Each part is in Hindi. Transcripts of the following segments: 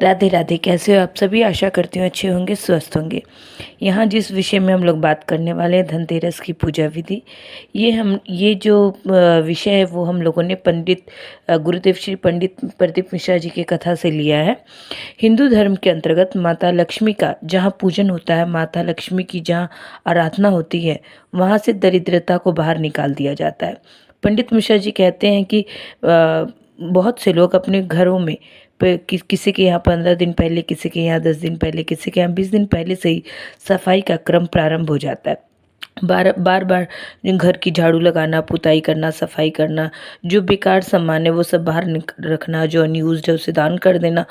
राधे राधे। कैसे हो आप सभी? आशा करती हूँ अच्छे होंगे, स्वस्थ होंगे। यहाँ जिस विषय में हम लोग बात करने वाले हैं, धनतेरस की पूजा विधि। ये जो विषय है वो हम लोगों ने पंडित गुरुदेव श्री पंडित प्रदीप मिश्रा जी की कथा से लिया है। हिंदू धर्म के अंतर्गत माता लक्ष्मी का जहाँ पूजन होता है, माता लक्ष्मी की जहाँ आराधना होती है, वहाँ से दरिद्रता को बाहर निकाल दिया जाता है। पंडित मिश्रा जी कहते हैं कि बहुत से लोग अपने घरों में किसी के यहाँ 15 दिन पहले, किसी के यहाँ 10 दिन पहले, किसी के यहाँ 20 दिन पहले से ही सफाई का क्रम प्रारंभ हो जाता है। बार बार बार घर की झाड़ू लगाना, पुताई करना, सफाई करना, जो बेकार सामान है वो सब बाहर रखना, जो अनयूज्ड है उसे दान कर देना,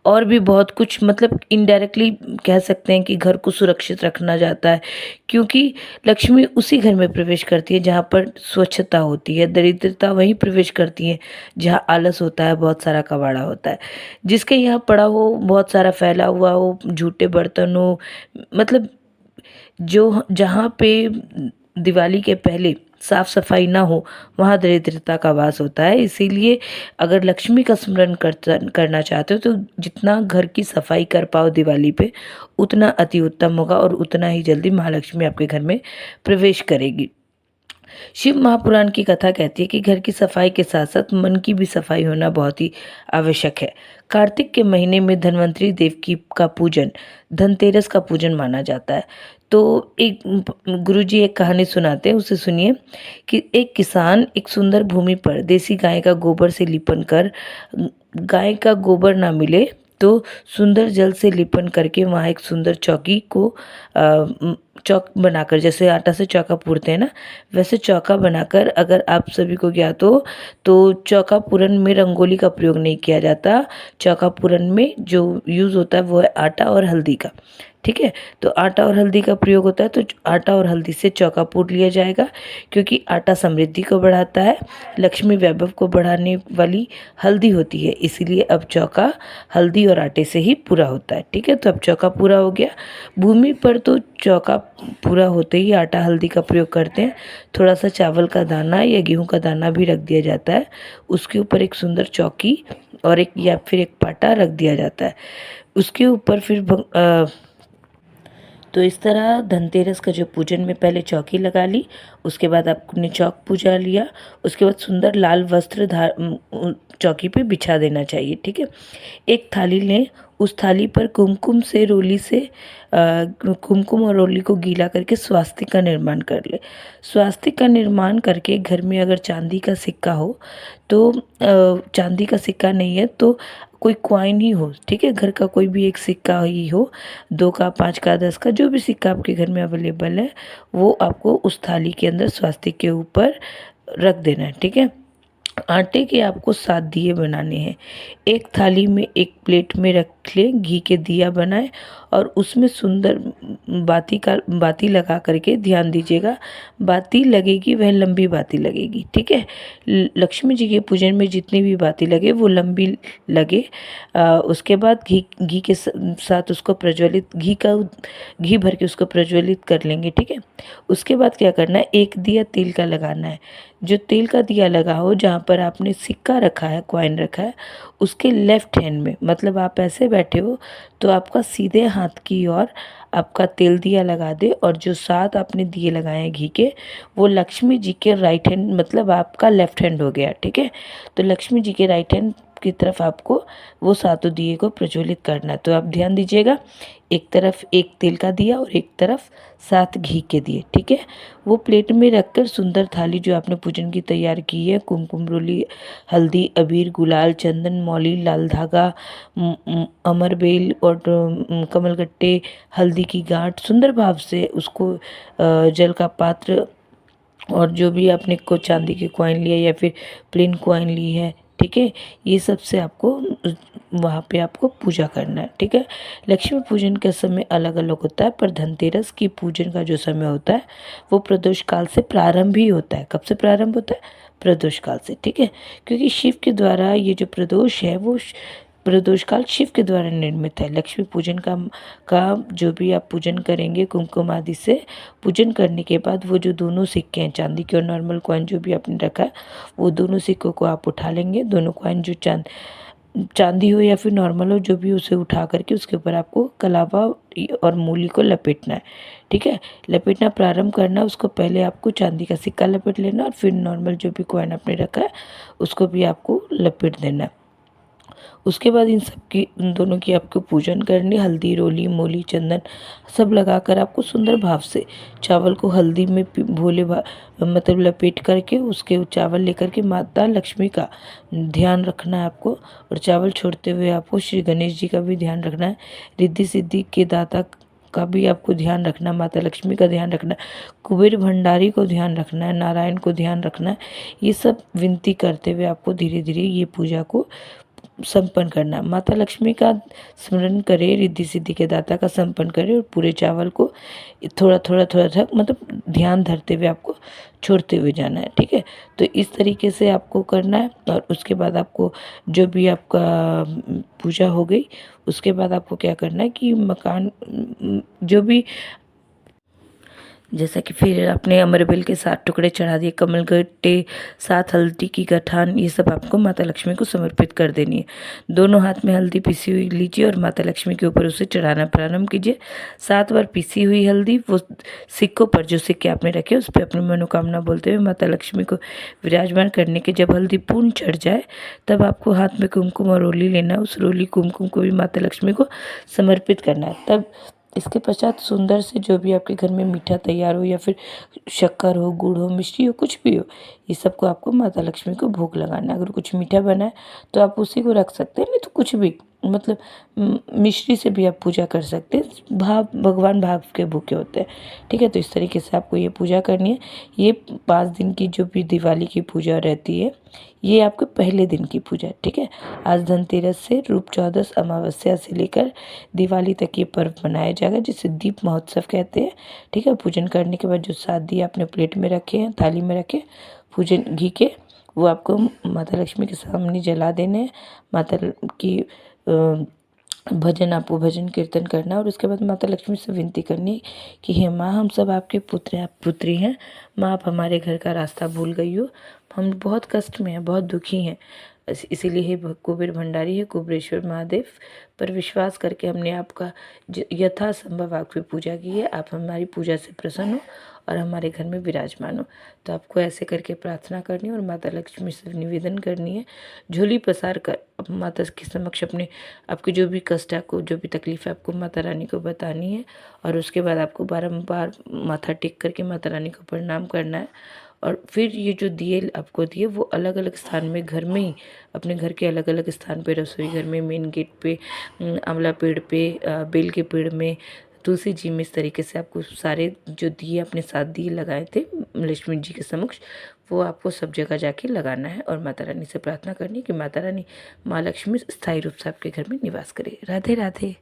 और भी बहुत कुछ, मतलब इनडायरेक्टली कह सकते हैं कि घर को सुरक्षित रखना जाता है। क्योंकि लक्ष्मी उसी घर में प्रवेश करती है जहाँ पर स्वच्छता होती है, दरिद्रता वहीं प्रवेश करती है जहाँ आलस होता है, बहुत सारा कबाड़ा होता है। जिसके यहाँ पड़ा हो, बहुत सारा फैला हुआ हो, झूठे बर्तन हो, मतलब जो जहाँ पे दिवाली के पहले साफ सफाई ना हो, वहाँ दरिद्रता का वास होता है। इसीलिए अगर लक्ष्मी का स्मरण करना चाहते हो तो जितना घर की सफाई कर पाओ दिवाली पे, उतना अति उत्तम होगा और उतना ही जल्दी महालक्ष्मी आपके घर में प्रवेश करेगी। शिव महापुराण की कथा कहती है कि घर की सफाई के साथ साथ मन की भी सफाई होना बहुत ही आवश्यक है। कार्तिक के महीने में धन्वंतरी देव की का पूजन धनतेरस का पूजन माना जाता है। तो एक गुरुजी एक कहानी सुनाते हैं, उसे सुनिए। कि एक किसान एक सुंदर भूमि पर देसी गाय का गोबर से लिपन कर, गाय का गोबर ना मिले तो सुंदर जल से लिपन करके वहाँ एक सुंदर चौकी को चौक बनाकर, जैसे आटा से चौका पूरते हैं ना, वैसे चौका बनाकर, अगर आप सभी को ज्ञात हो तो चौका पूरन में रंगोली का प्रयोग नहीं किया जाता। चौका पूरन में जो यूज़ होता है वो है आटा और हल्दी का। ठीक है, तो आटा और हल्दी का प्रयोग होता है, तो आटा और हल्दी से चौका पूर लिया जाएगा। क्योंकि आटा समृद्धि को बढ़ाता है, लक्ष्मी वैभव को बढ़ाने वाली हल्दी होती है, इसीलिए अब चौका हल्दी और आटे से ही पूरा होता है। ठीक है, तो अब चौका पूरा हो गया। भूमि पर तो चौका पूरा होते ही आटा हल्दी का प्रयोग करते हैं। थोड़ा सा चावल का दाना या गेहूं का दाना भी रख दिया जाता है। उसके ऊपर एक सुंदर चौकी और एक या फिर एक पाटा रख दिया जाता है। उसके ऊपर फिर तो इस तरह धनतेरस का जो पूजन में पहले चौकी लगा ली, उसके बाद आपने चौक पूजा लिया, उसके बाद सुंदर लाल वस्त्र चौकी पे बिछा देना चाहिए। ठीक है, एक थाली लें, उस थाली पर कुमकुम और रोली को गीला करके स्वास्तिक का निर्माण कर ले। स्वास्तिक का निर्माण करके घर में अगर चांदी का सिक्का हो तो चांदी का सिक्का नहीं है तो कोई क्वाइन ही हो, ठीक है, घर का कोई भी एक सिक्का ही हो, 2 का, 5 का, 10 का, जो भी सिक्का आपके घर में अवेलेबल है वो आपको उस थाली के अंदर स्वास्तिक के ऊपर रख देना है। ठीक है, आटे के आपको 7 दिए बनाने हैं। एक थाली में एक प्लेट में रख लें, घी के दिया बनाएं और उसमें सुंदर बाती लगा करके, ध्यान दीजिएगा, बाती लगेगी वह लंबी बाती लगेगी। ठीक है, लक्ष्मी जी के पूजन में जितनी भी बाती लगे वो लंबी लगे। उसके बाद घी के साथ उसको प्रज्वलित, घी भर के उसको प्रज्वलित कर लेंगे। ठीक है, उसके बाद क्या करना है, एक दिया तेल का लगाना है। जो तेल का दिया लगा हो, जहाँ पर आपने सिक्का रखा है, कॉइन रखा है, उसके लेफ्ट हैंड में, मतलब आप ऐसे बैठे हो तो आपका सीधे हाथ की ओर आपका तेल दिया लगा दे, और जो 7 आपने दिए लगाए हैं घी के, वो लक्ष्मी जी के राइट हैंड, मतलब आपका लेफ्ट हैंड हो गया। ठीक है, तो लक्ष्मी जी के राइट हैंड की तरफ आपको वो 7 दिए को प्रज्वलित करना है। तो आप ध्यान दीजिएगा, एक तरफ एक तेल का दिया और एक तरफ 7 घी के दिए। ठीक है, वो प्लेट में रखकर सुंदर थाली जो आपने पूजन की तैयार की है, कुमकुम, रोली, हल्दी, अबीर, गुलाल, चंदन, मौली, लाल धागा, अमरबेल और कमलगट्टे, हल्दी की गांठ, सुंदर भाव से उसको जल का पात्र, और जो भी आपने को चांदी के कॉइन लिया या फिर प्लेन कॉइन ली है, ठीक है, ये सब से आपको वहाँ पे आपको पूजा करना है। ठीक है, लक्ष्मी पूजन का समय अलग अलग होता है, पर धनतेरस की पूजन का जो समय होता है वो प्रदोष काल से प्रारंभ ही होता है। कब से प्रारंभ होता है? प्रदोष काल से। ठीक है, क्योंकि शिव के द्वारा ये जो प्रदोष है वो प्रदोष काल शिव के द्वारा निर्मित है। लक्ष्मी पूजन का जो भी आप पूजन करेंगे कुमकुम आदि से, पूजन करने के बाद वो जो दोनों सिक्के हैं, चांदी के और नॉर्मल कॉइन जो भी आपने रखा है, वो दोनों सिक्कों को आप उठा लेंगे। दोनों कॉइन जो चांदी हो या फिर नॉर्मल हो, जो भी, उसे उठा करके उसके ऊपर आपको कलावा और मूली को लपेटना है। ठीक है, लपेटना प्रारंभ करना, उसको पहले आपको चांदी का सिक्का लपेट लेना और फिर नॉर्मल जो भी कॉइन आपने रखा है उसको भी आपको लपेट देना है। उसके बाद इन दोनों की आपको पूजन करनी, हल्दी, रोली, मूली, चंदन सब लगाकर आपको सुंदर भाव से चावल को हल्दी में मतलब लपेट करके उसके चावल लेकर के माता लक्ष्मी का ध्यान रखना है आपको। और चावल छोड़ते हुए आपको श्री गणेश जी का भी ध्यान रखना है, रिद्धि सिद्धि के दाता का भी आपको ध्यान रखना, माता लक्ष्मी का ध्यान रखना, कुबेर भंडारी को ध्यान रखना है, नारायण को ध्यान रखना है। ये सब विनती करते हुए आपको धीरे धीरे ये पूजा को संपन्न करना। माता लक्ष्मी का स्मरण करें, रिद्धि सिद्धि के दाता का संपन्न करें और पूरे चावल को थोड़ा थोड़ा थोड़ा थोड़ा मतलब ध्यान धरते हुए आपको छोड़ते हुए जाना है। ठीक है, तो इस तरीके से आपको करना है। और उसके बाद आपको जो भी आपका पूजा हो गई, उसके बाद आपको क्या करना है कि मकान जो भी, जैसा कि फिर आपने अमरबेल के 7 टुकड़े चढ़ा दिए, कमल गट्टे, 7 हल्दी की गठान, ये सब आपको माता लक्ष्मी को समर्पित कर देनी है। दोनों हाथ में हल्दी पिसी हुई लीजिए और माता लक्ष्मी के ऊपर उसे चढ़ाना प्रारंभ कीजिए। 7 बार पिसी हुई हल्दी वो सिक्कों पर, जो सिक्के आपने रखे उस पर अपनी मनोकामना बोलते हुए माता लक्ष्मी को विराजमान करने के, जब हल्दी पूर्ण चढ़ जाए तब आपको हाथ में कुमकुम और रोली लेना है। उस रोली कुमकुम को भी माता लक्ष्मी को समर्पित करना है। तब इसके पश्चात सुंदर से जो भी आपके घर में मीठा तैयार हो या फिर शक्कर हो, गुड़ हो, मिश्री हो, कुछ भी हो, ये सबको आपको माता लक्ष्मी को भोग लगाना है। अगर कुछ मीठा बना है तो आप उसी को रख सकते हैं, नहीं तो कुछ भी, मतलब मिश्री से भी आप पूजा कर सकते हैं। भगवान भाव के भूखे होते हैं। ठीक है, तो इस तरीके से आपको ये पूजा करनी है। ये 5 दिन की जो भी दिवाली की पूजा रहती है, ये आपके पहले दिन की पूजा है। ठीक है, आज धनतेरस से रूप चौदस अमावस्या से लेकर दिवाली तक ये पर्व मनाया जाएगा, जिसे दीप महोत्सव कहते हैं। ठीक है, पूजन करने के बाद जो 7 दिए आपने प्लेट में रखे हैं, थाली में रखे पूजन घी के, वो आपको माता लक्ष्मी के सामने जला देने हैं। माता की आपको भजन कीर्तन करना और उसके बाद माता लक्ष्मी से विनती करनी कि हे माँ, हम सब आपके पुत्र आप पुत्री हैं। माँ, आप हमारे घर का रास्ता भूल गई हो, हम बहुत कष्ट में हैं, बहुत दुखी हैं। इसीलिए हे कुबेर भंडारी, है कुबेरेश्वर महादेव पर विश्वास करके हमने आपका यथासंभव आपकी पूजा की है। आप हमारी पूजा से प्रसन्न हो और हमारे घर में विराजमान हो। तो आपको ऐसे करके प्रार्थना करनी है और माता लक्ष्मी से निवेदन करनी है, झोली पसार कर माता के समक्ष अपने आपकी जो भी कष्ट है, आपको जो भी तकलीफ है, आपको माता रानी को बतानी है। और उसके बाद आपको बारंबार माथा टेक करके माता रानी को प्रणाम करना है। और फिर ये जो दिए आपको दिए, वो अलग अलग स्थान में घर में ही, अपने घर के अलग अलग स्थान पे, रसोई घर में, मेन गेट पे, आंवला पेड़ पे, बेल के पेड़ में, तुलसी जी में, इस तरीके से आपको सारे जो दिए अपने 7 दिए लगाए थे लक्ष्मी जी के समक्ष, वो आपको सब जगह जाके लगाना है और माता रानी से प्रार्थना करनी कि माता रानी, माँ लक्ष्मी स्थायी रूप से आपके घर में निवास करे। राधे राधे।